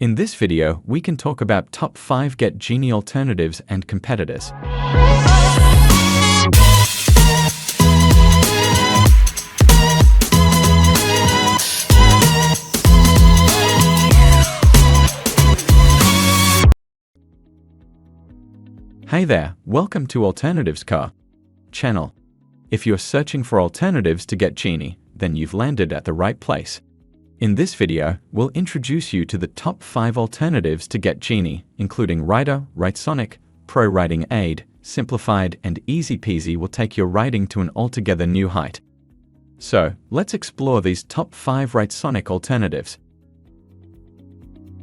In this video, we can talk about top 5 GetGenie alternatives and competitors. Hey there, welcome to Alternatives channel. If you're searching for alternatives to GetGenie, then you've landed at the right place. In this video, we'll introduce you to the top 5 alternatives to GetGenie, including Writersonice, ProWritingAid, Simplified, and Easy Peasy will take your writing to an altogether new height. So, let's explore these top 5 Writersonice alternatives.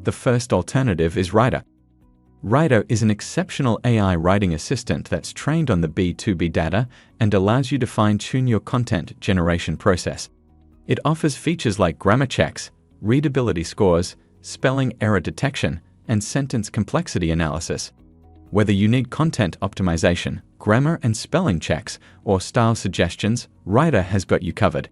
The first alternative is Writer. Writer is an exceptional AI writing assistant that's trained on the B2B data and allows you to fine-tune your content generation process. It offers features like grammar checks, readability scores, spelling error detection, and sentence complexity analysis. Whether you need content optimization, grammar and spelling checks, or style suggestions, Writer has got you covered.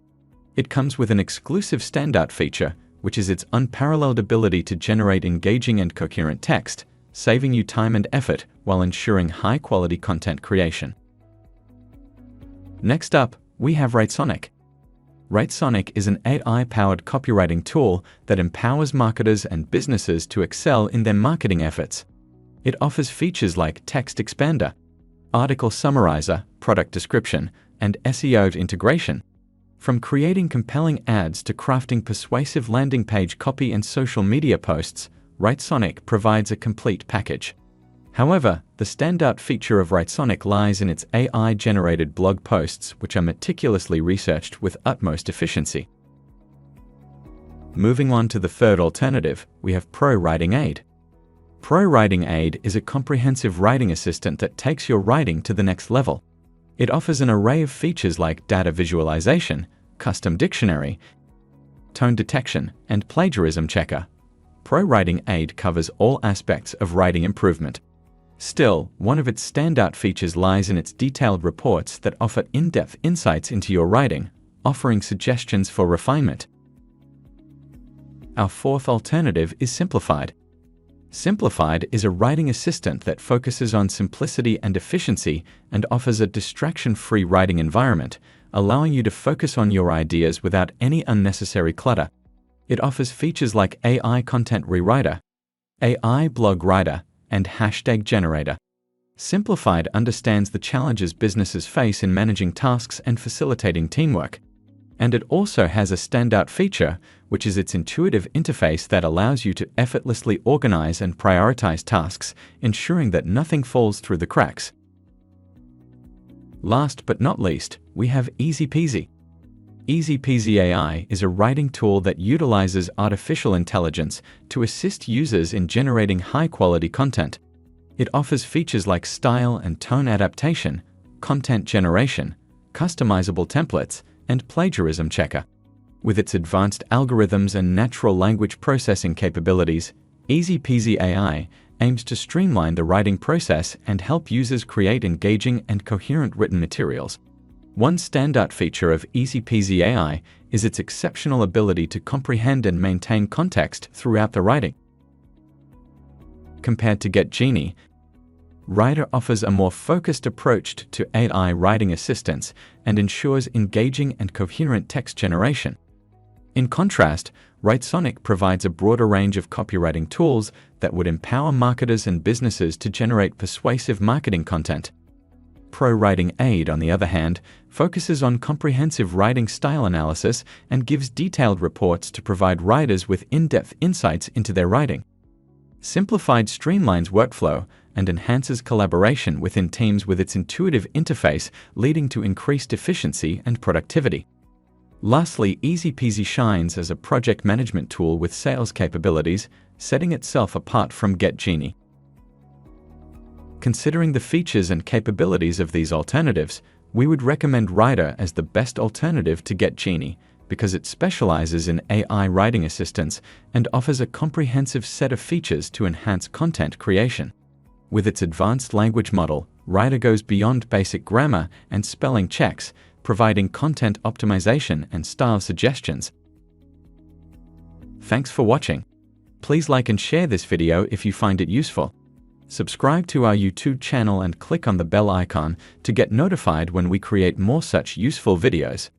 It comes with an exclusive standout feature, which is its unparalleled ability to generate engaging and coherent text, saving you time and effort while ensuring high-quality content creation. Next up, we have Writersonice. Writersonice is an AI-powered copywriting tool that empowers marketers and businesses to excel in their marketing efforts. It offers features like text expander, article summarizer, product description, and SEO integration. From creating compelling ads to crafting persuasive landing page copy and social media posts, Writersonice provides a complete package. However, the standout feature of Writersonice lies in its AI-generated blog posts, which are meticulously researched with utmost efficiency. Moving on to the third alternative, we have ProWritingAid. ProWritingAid is a comprehensive writing assistant that takes your writing to the next level. It offers an array of features like data visualization, custom dictionary, tone detection, and plagiarism checker. ProWritingAid covers all aspects of writing improvement. Still, one of its standout features lies in its detailed reports that offer in-depth insights into your writing, offering suggestions for refinement. Our fourth alternative is Simplified. Simplified is a writing assistant that focuses on simplicity and efficiency and offers a distraction-free writing environment, allowing you to focus on your ideas without any unnecessary clutter. It offers features like AI content rewriter, AI blog writer, and hashtag generator. Simplified understands the challenges businesses face in managing tasks and facilitating teamwork. And it also has a standout feature, which is its intuitive interface that allows you to effortlessly organize and prioritize tasks, ensuring that nothing falls through the cracks. Last but not least, we have Easy Peasy. Easy Peasy AI is a writing tool that utilizes artificial intelligence to assist users in generating high-quality content. It offers features like style and tone adaptation, content generation, customizable templates, and plagiarism checker. With its advanced algorithms and natural language processing capabilities, Easy Peasy AI aims to streamline the writing process and help users create engaging and coherent written materials. One standout feature of Easy Peasy AI is its exceptional ability to comprehend and maintain context throughout the writing. Compared to GetGenie, Writer offers a more focused approach to AI writing assistance and ensures engaging and coherent text generation. In contrast, Writersonice provides a broader range of copywriting tools that would empower marketers and businesses to generate persuasive marketing content. ProWritingAid, on the other hand, focuses on comprehensive writing style analysis and gives detailed reports to provide writers with in-depth insights into their writing. Simplified streamlines workflow and enhances collaboration within teams with its intuitive interface, leading to increased efficiency and productivity. Lastly, Easy Peasy shines as a project management tool with sales capabilities, setting itself apart from GetGenie. Considering the features and capabilities of these alternatives, we would recommend Writer as the best alternative to GetGenie because it specializes in AI writing assistance and offers a comprehensive set of features to enhance content creation. With its advanced language model, Writer goes beyond basic grammar and spelling checks, providing content optimization and style suggestions. Thanks for watching. Please like and share this video if you find it useful. Subscribe to our YouTube channel and click on the bell icon to get notified when we create more such useful videos.